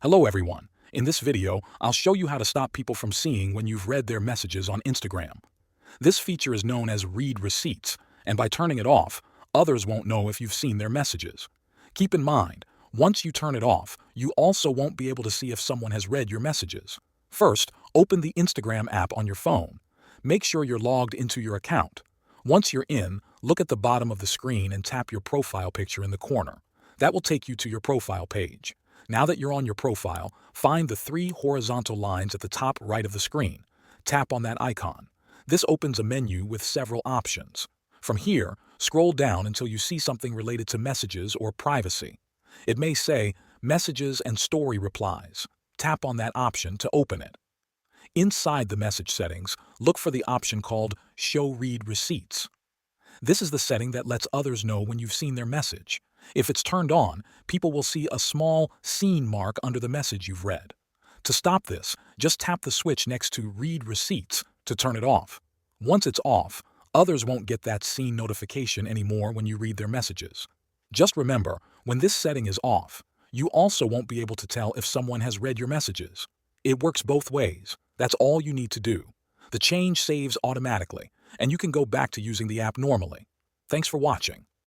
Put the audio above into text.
Hello everyone. In this video, I'll show you how to stop people from seeing when you've read their messages on Instagram. This feature is known as Read Receipts, and by turning it off, others won't know if you've seen their messages. Keep in mind, once you turn it off, you also won't be able to see if someone has read your messages. First, open the Instagram app on your phone. Make sure you're logged into your account. Once you're in, look at the bottom of the screen and tap your profile picture in the corner. That will take you to your profile page. Now that you're on your profile, find the three horizontal lines at the top right of the screen. Tap on that icon. This opens a menu with several options. From here, scroll down until you see something related to messages or privacy. It may say Messages and Story Replies. Tap on that option to open it. Inside the message settings, look for the option called Show Read Receipts. This is the setting that lets others know when you've seen their message. If it's turned on, people will see a small seen mark under the message you've read. To stop this, just tap the switch next to Read Receipts to turn it off. Once it's off, others won't get that seen notification anymore when you read their messages. Just remember, when this setting is off, you also won't be able to tell if someone has read your messages. It works both ways. That's all you need to do. The change saves automatically, and you can go back to using the app normally. Thanks for watching.